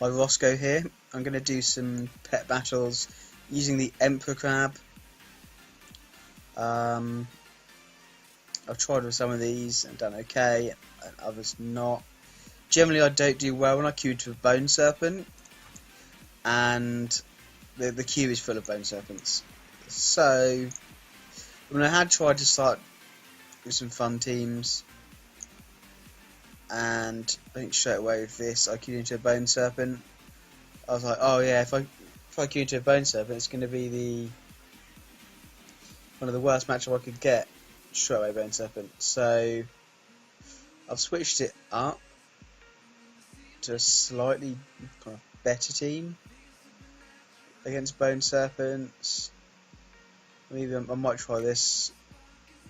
Hi Roscoe here. I'm going to do some pet battles using the Emperor Crab. I've tried with some of these and done okay, and others not. Generally I don't do well when I queue to a Bone Serpent, and the queue is full of Bone Serpents. So, I had tried to start with some fun teams, and I think straight away with this I queued into a Bone Serpent. I was like, oh yeah, if I queue into a Bone Serpent, it's going to be one of the worst matchups I could get. Straight away Bone Serpent. So I've switched it up to a slightly kind of better team against Bone Serpents. Maybe I might try this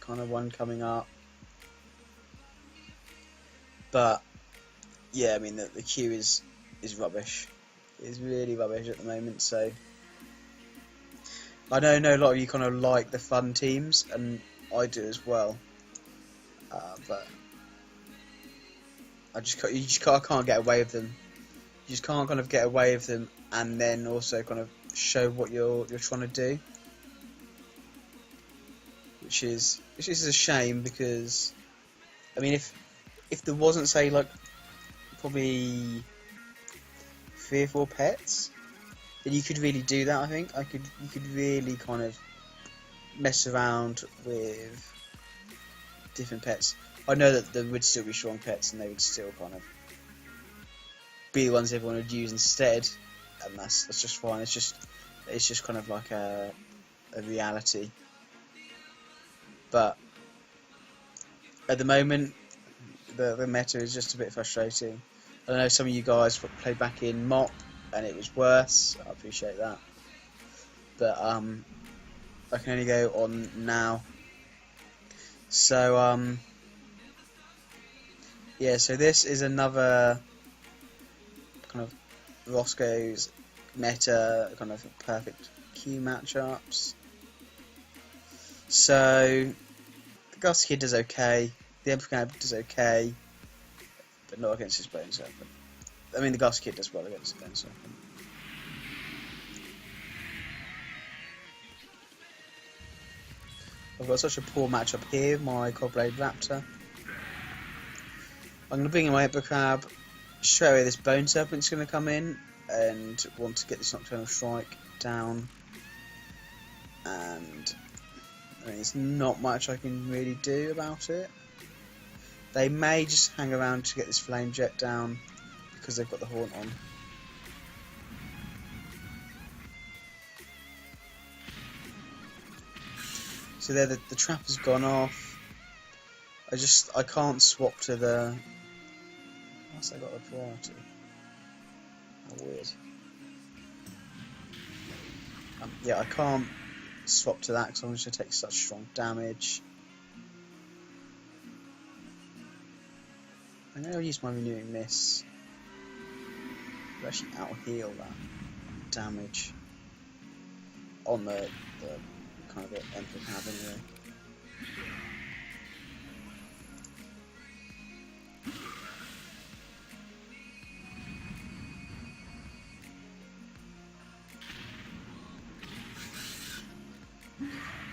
kind of one coming up. But yeah, I mean the queue is rubbish. It's really rubbish at the moment. So I know a lot of you kind of like the fun teams, and I do as well. But I can't get away with them. You just can't kind of get away with them, and then also kind of show what you're trying to do, which is a shame, because I mean if there wasn't, say, like probably 3 or 4 pets, then you could really do that. I think you could really kind of mess around with different pets. I know that there would still be strong pets, and they would still kind of be the ones everyone would use instead, and that's just fine. It's just kind of like a reality. But at the moment, the meta is just a bit frustrating. I know some of you guys played back in MOP and it was worse. I appreciate that, but I can only go on now. So yeah, so this is another kind of Roscoe's meta kind of perfect queue matchups. So the Gus Kid does okay, the Emperor Crab does okay, but not against his Bone Serpent. I mean, the Gus Kid does well against the Bone Serpent. I've got such a poor matchup here, my Cobblade Raptor. I'm going to bring in my Emperor Crab. Straight away this Bone Serpent's going to come in and want to get this Nocturnal Strike down. And I mean, there's not much I can really do about it. They may just hang around to get this Flame Jet down because they've got the Haunt on. So there, the trap has gone off. I can't swap to the... Unless I got a priority. How weird. Yeah, I can't swap to that because I'm going to take such strong damage. I'm going to use my Renewing Miss to actually out-heal that damage on the kind of the Emperor Crab anyway.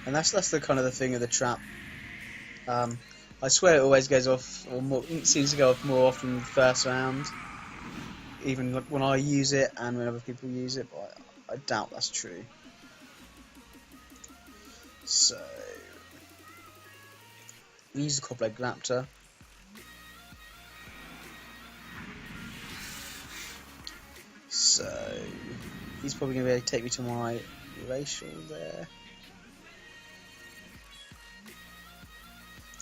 And that's the kind of the thing of the trap. I swear it always goes off, or it seems to go off more often in the first round, even when I use it and when other people use it, but I doubt that's true. So we use the Cobblade Raptor. So he's probably going to be able to take me to my Racial there.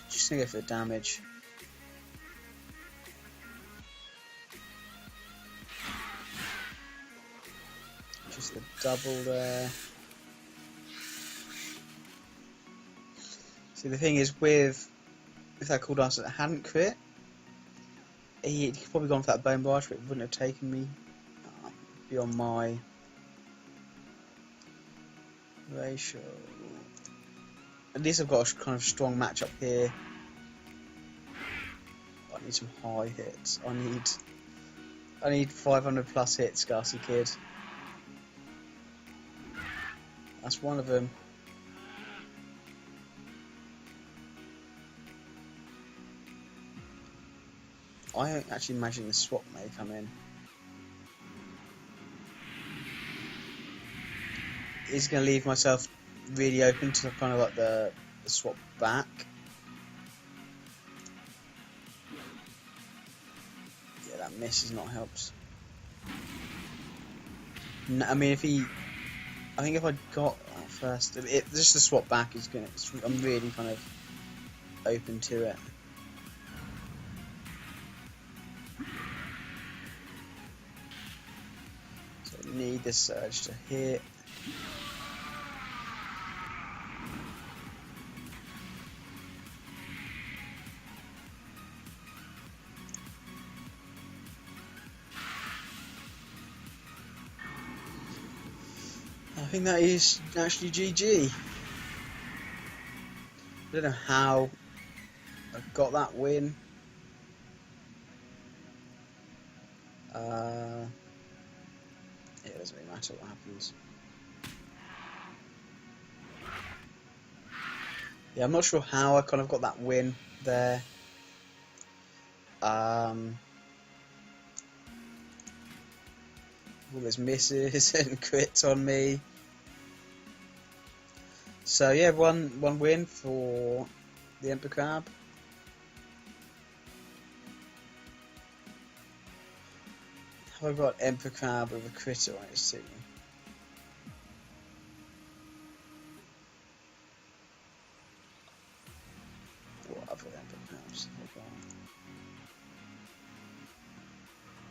Just going to go for the damage. Just the double there. See, the thing is, if that cooldown hadn't crit, he'd probably gone for that Bone Barrage, but it wouldn't have taken me beyond my Racial. At least I've got a kind of strong matchup here. I need some high hits. I I need 500 plus hits, Gassy Kid. That's one of them. I actually imagine the swap may come in. Is going to leave myself really open to kind of like the swap back. Yeah, that miss has not helped. No, I mean, I think if I got that first, just the swap back is gonna. I'm really kind of open to it. So I need this surge to hit. I think that is actually GG. I don't know how I got that win. It doesn't really matter what happens. Yeah, I'm not sure how I kind of got that win there. All those misses and crits on me. So yeah, one win for the Emperor Crab. Have I got Emperor Crab with a critter on his team? What other Emperor Crabs have I got?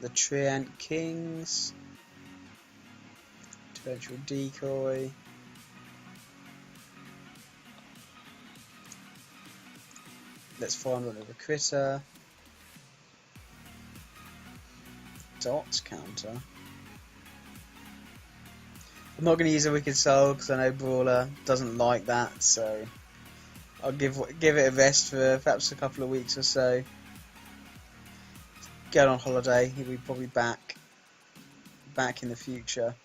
The Treant Kings. Torrential Decoy. Let's find one with a critter. Dot counter. I'm not going to use a Wicked Soul because I know Brawler doesn't like that, so I'll give it a rest for perhaps a couple of weeks or so. Go on holiday. He'll be probably back in the future.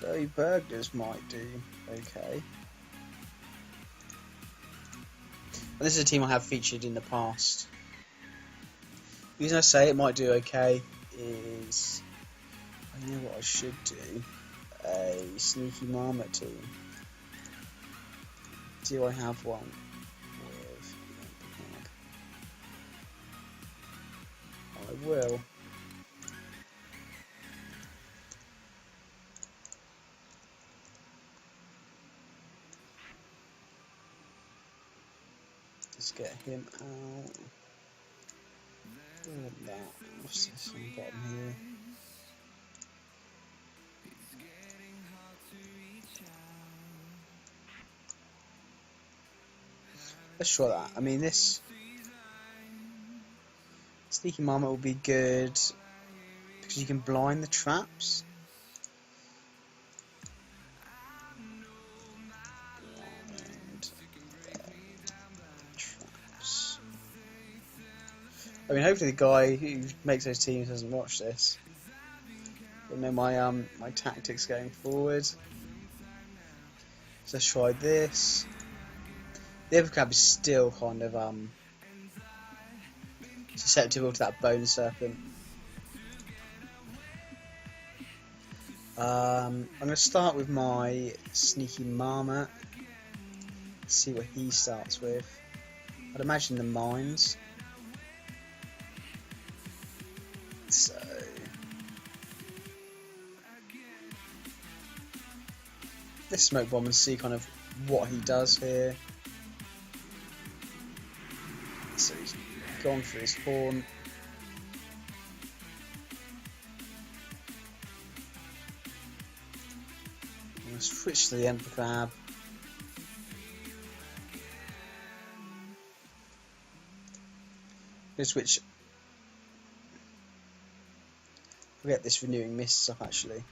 Furry Burglars might do okay. And this is a team I have featured in the past. The reason I say it might do okay is I know what I should do. A Sneaky Marmot team. Do I have one with I will. Let's get him out. That. What's this on the bottom here? Let's try that. I mean, this Sneaky Marmot will be good because you can blind the traps. Traps. I mean, hopefully the guy who makes those teams doesn't watch this. You'll know my tactics going forward. So let's try this. The Emperor Crab is still kind of susceptible to that Bone Serpent. I'm going to start with my Sneaky Marmot. See what he starts with. I'd imagine the mines. So let's smoke bomb and see kind of what he does here. So he's gone for his horn. I'm going to switch to the Emperor Crab. I'm going to switch. We'll get this renewing mist up actually.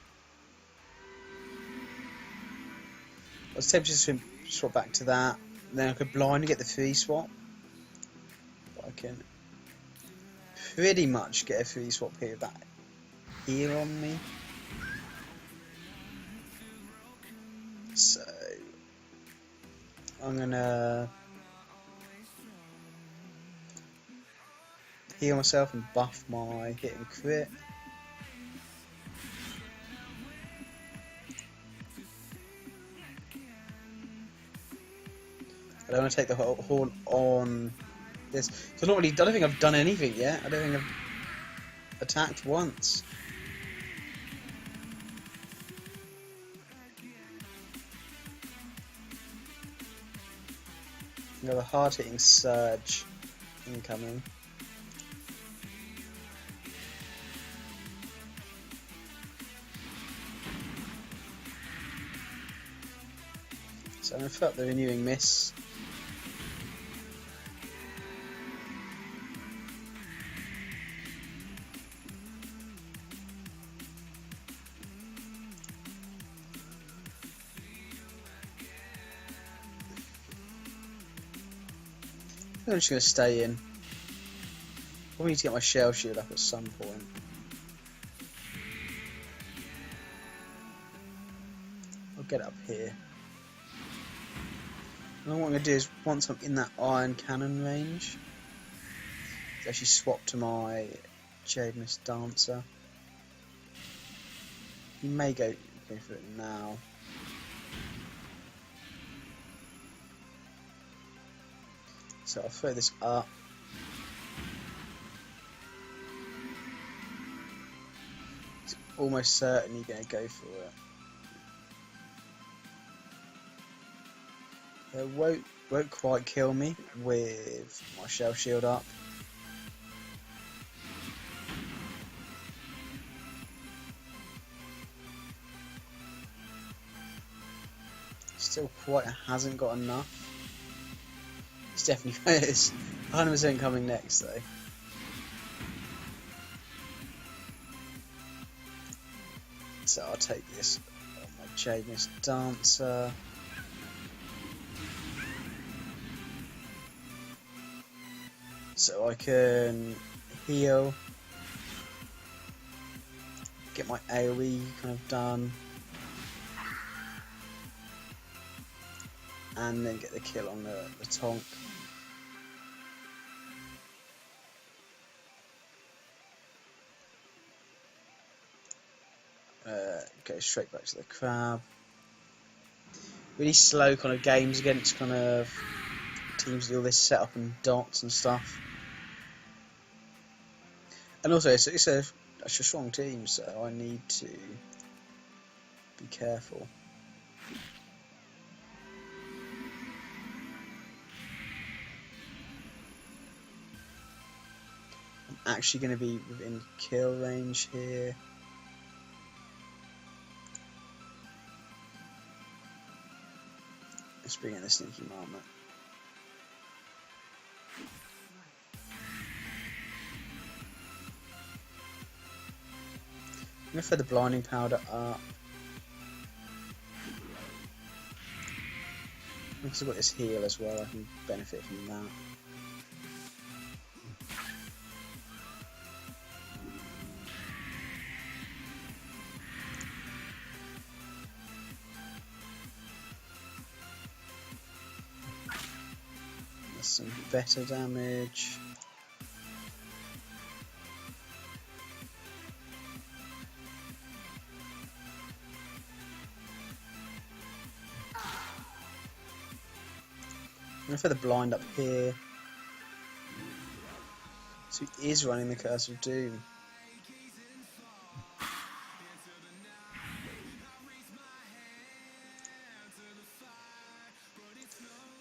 I was tempted to swap back to that. Then I could blind and get the free swap. But I can pretty much get a free swap here with that heal on me. So I'm gonna heal myself and buff my hit and crit. I don't want to take the horn on this. So not really, I don't think I've done anything yet. I don't think I've attacked once. Another hard-hitting surge incoming. So I'm going to fill up the renewing miss. I'm just going to stay in. Probably need to get my shell shield up at some point. I'll get it up here. And what I'm going to do is, once I'm in that iron cannon range, actually swap to my Jademist Dancer. You may go for it now. So I'll throw this up. It's almost certainly going to go for it. It won't quite kill me with my shell shield up. Still quite hasn't got enough. It's definitely it's 100% coming next though. So I'll take this on my Jademist Dancer. So I can heal, get my AoE kind of done, and then get the kill on the Tonk. Go straight back to the crab. Really slow kind of games against kind of teams that do all this setup and dots and stuff. And also, it's a strong team, so I need to be careful. I'm actually going to be within kill range here. Let's bring in the Sneaky Marmot. I'm going to throw the Blinding Powder up. Because I've got this heal as well, I can benefit from that. That's some better damage. I'm going to throw the blind up here. So he is running the Curse of Doom.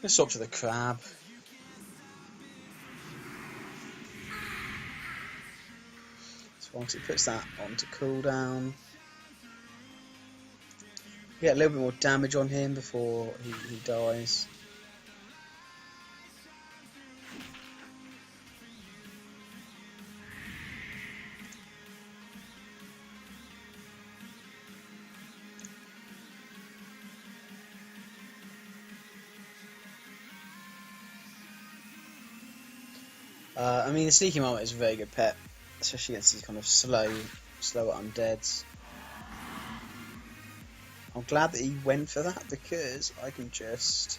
Let's swap to the crab. So once it puts that onto cooldown, get a little bit more damage on him before he dies. I mean, the Sneaky Marmot is a very good pet, especially against these kind of slower undeads. I'm glad that he went for that because I can just...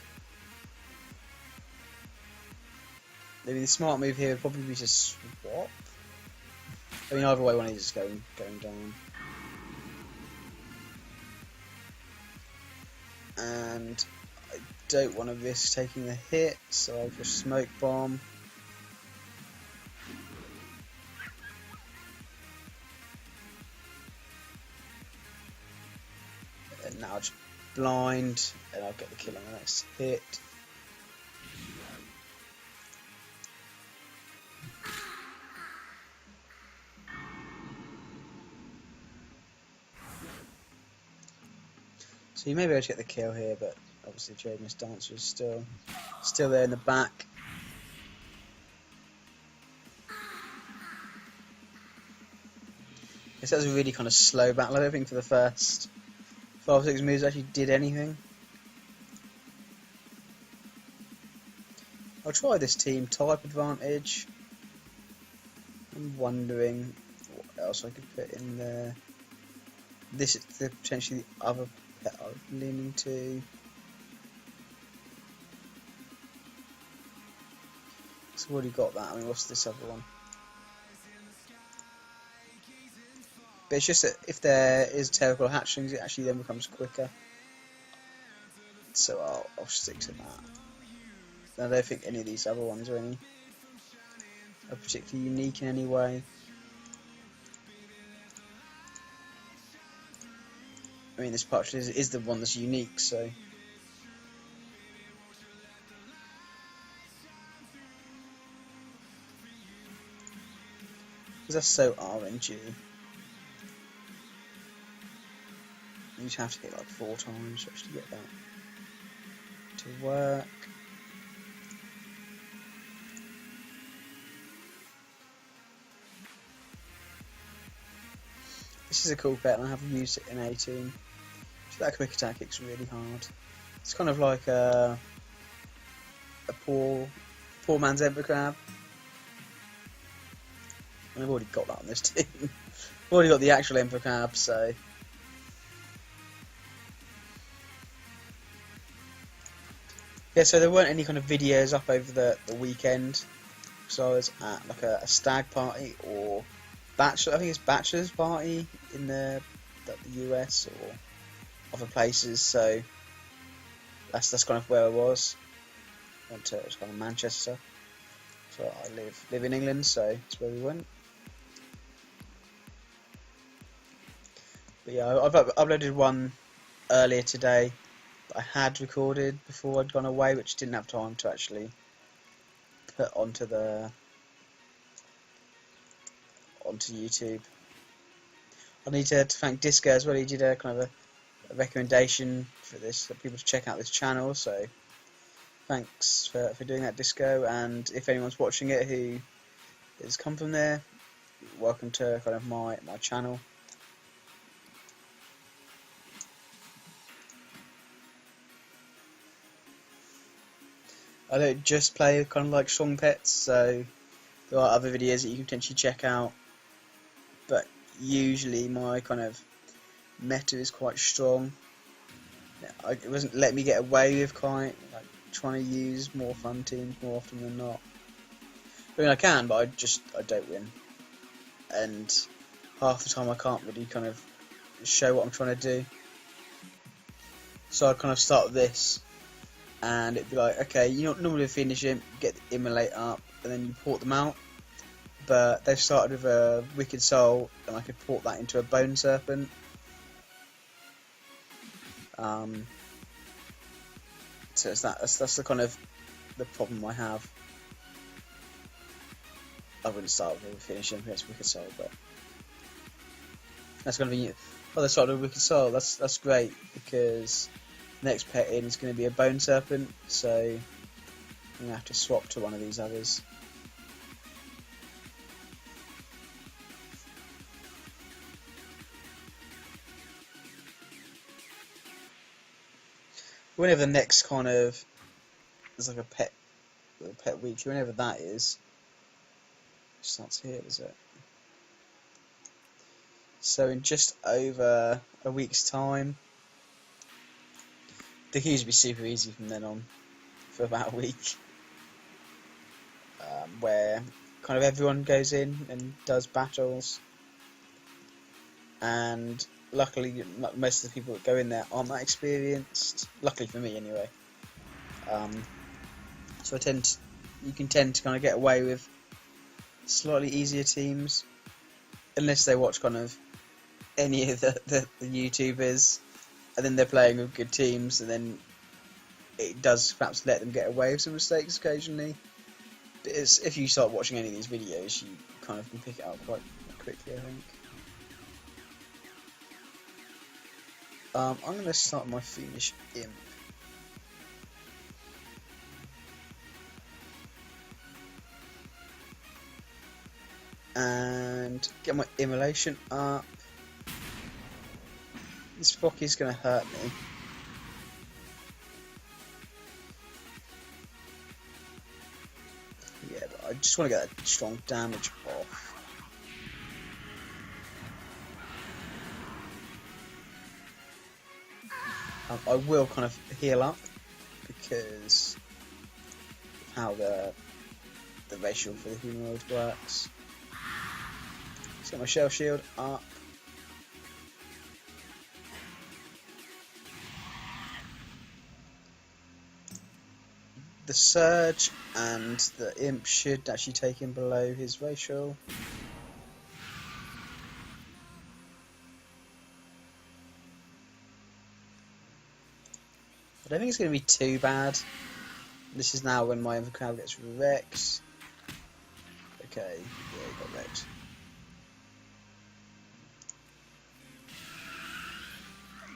Maybe the smart move here would probably be to swap. I mean, either way, one is just going down. And I don't want to risk taking a hit, so I'll just Smoke Bomb. And now I'll just blind, and I'll get the kill on the next hit. So you may be able to get the kill here, but obviously Jaden's Dancer is still there in the back. Guess that was a really kind of slow battle. I don't think for the first 5 or 6 moves actually did anything. I'll try this team type advantage. I'm wondering what else I could put in there. This is potentially the other pet I'm leaning to. So I've already got that. I mean, what's this other one? But it's just that if there is Terrorclaw hatchlings, it actually then becomes quicker. So I'll stick to that. I don't think any of these other ones are particularly unique in any way. I mean, this Partridge is the one that's unique, so... Because that's so RNG. You just have to hit like 4 times to actually get that to work. This is a cool pet and I haven't used it in 18. So that quick attack kicks really hard. It's kind of like a poor man's Emperor Crab. And I've already got that on this team. I've already got the actual Emperor Crab, so... Yeah, so there weren't any kind of videos up over the weekend. So I was at like a stag party or bachelor. I think it's bachelor's party in the US or other places. So that's kind of where I was. Went to kind of Manchester. So I live in England, so that's where we went. But yeah, I've uploaded one earlier today that I had recorded before I'd gone away, which didn't have time to actually put onto YouTube. I need to thank Disco as well. He did a kind of a recommendation for this for people to check out this channel. So thanks for doing that, Disco. And if anyone's watching it who has come from there, welcome to kind of my channel. I don't just play kind of like strong pets, so there are other videos that you can potentially check out. But usually my kind of meta is quite strong. It wasn't let me get away with quite like trying to use more fun teams more often than not. I mean, I can, but I don't win, and half the time I can't really kind of show what I'm trying to do. So I'd kind of start with this, and it'd be like, okay, you don't normally finish him, get the Immolate up, and then you port them out. But they've started with a Wicked Soul, and I could port that into a Bone Serpent. So it's that's the kind of the problem I have. I wouldn't start with a finish him against Wicked Soul, but that's going to be. Oh, they started with Wicked Soul. That's great because next pet in is going to be a Bone Serpent, so I'm going to have to swap to one of these others. Whenever the next kind of there's like a pet week, whenever that is, starts here, is it? So in just over a week's time, the queues will be super easy from then on for about a week, where kind of everyone goes in and does battles, and luckily most of the people that go in there aren't that experienced. Luckily for me, anyway. So you can tend to kind of get away with slightly easier teams, unless they watch kind of any of the YouTubers, and then they're playing with good teams, and then it does perhaps let them get away with some mistakes occasionally. But if you start watching any of these videos, you kind of can pick it up quite quickly, I think. I'm going to start my Fiendish Imp. And get my Immolation up. This Focky's going to hurt me. Yeah, but I just want to get that strong damage off. I will kind of heal up because of how the ratio for the humanoid works. Let's get my Shell Shield up. The Surge and the Imp should actually take him below his ratio. I don't think it's going to be too bad. This is now when my Evercrowd gets wrecked. Okay, yeah, he got wrecked.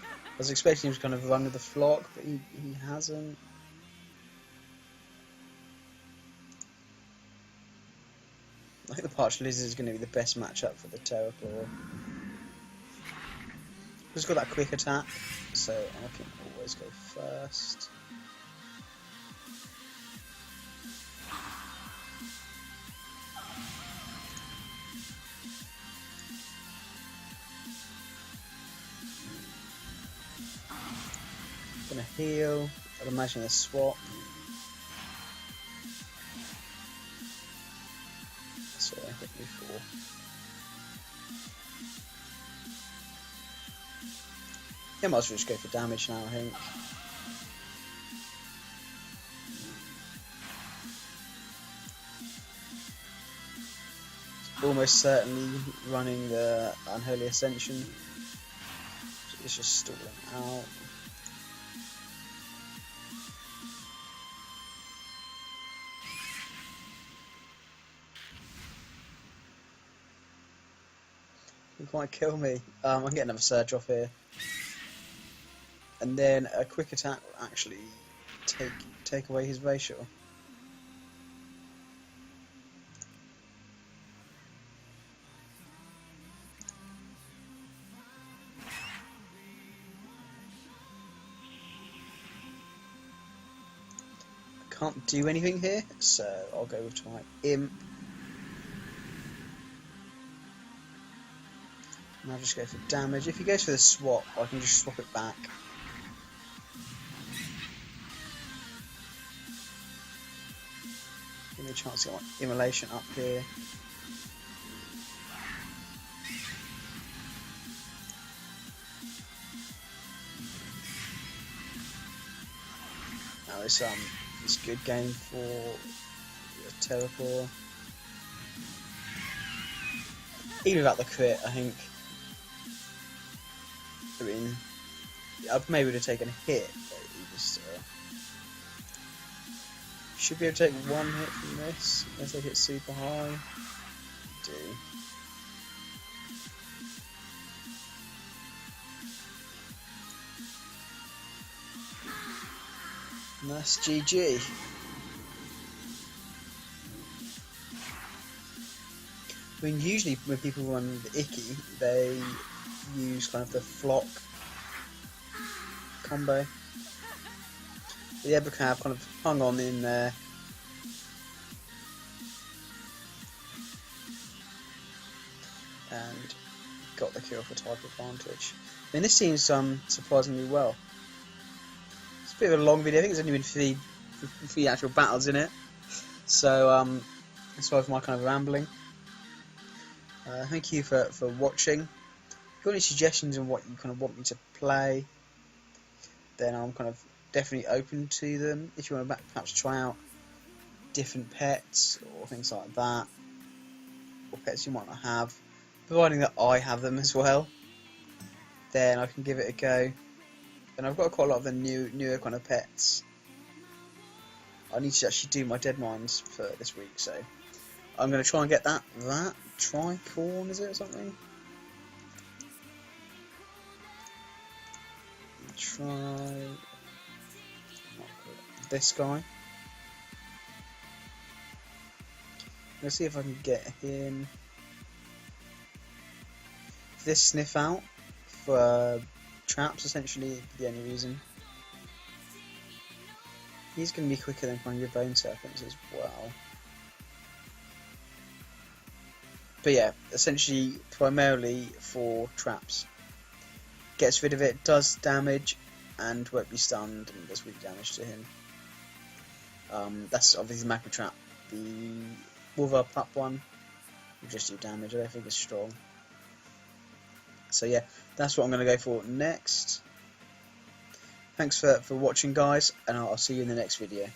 I was expecting him to kind of run with the flock, but he hasn't. I think the Parched Lizard is going to be the best matchup for the Terrapor. He's got that quick attack, so I can always go first. Gonna heal. I'd imagine a swap. Sorry, I hit me for. Yeah, might as well just go for damage now, I think. Almost certainly running the Unholy Ascension. So it's just stalling out. You might kill me. I can get another Surge off here. And then a quick attack will actually take away his ratio. Can't do anything here, so I'll go with my Imp. And I'll just go for damage. If he goes for the swap, I can just swap it back. Give me a chance to get my Immolation up here. Now it's good game for the Terrapor. Even without the crit, I think. I mean, I maybe would have taken a hit, but he just should be able to take one hit from this, unless they hit super high. Do. And that's GG. I mean, usually when people run the Icky, they use kind of the flock combo. The Ebracab kind of hung on in there. kill for type advantage. I mean, this seems surprisingly well. It's a bit of a long video. I think it's only been three actual battles in it. So sorry for my kind of rambling. Thank you for watching. If you've got any suggestions on what you kind of want me to play, then I'm kind of definitely open to them. If you want to perhaps try out different pets or things like that, or pets you might not have, providing that I have them as well, then I can give it a go. And I've got quite a lot of the newer kind of pets. I need to actually do my Deadmines for this week, so I'm going to try and get that Tricorn, is it, or something? Try this guy. Let's see if I can get him. This sniff out for traps, essentially, the only reason. He's going to be quicker than one of your Bone Serpents as well. But yeah, essentially, primarily for traps. Gets rid of it, does damage, and won't be stunned, and does weak damage to him. That's obviously the Magma Trap. The Wolver Pup one will just do damage. I don't think it's strong. So yeah, that's what I'm going to go for next. Thanks for watching, guys, and I'll see you in the next video.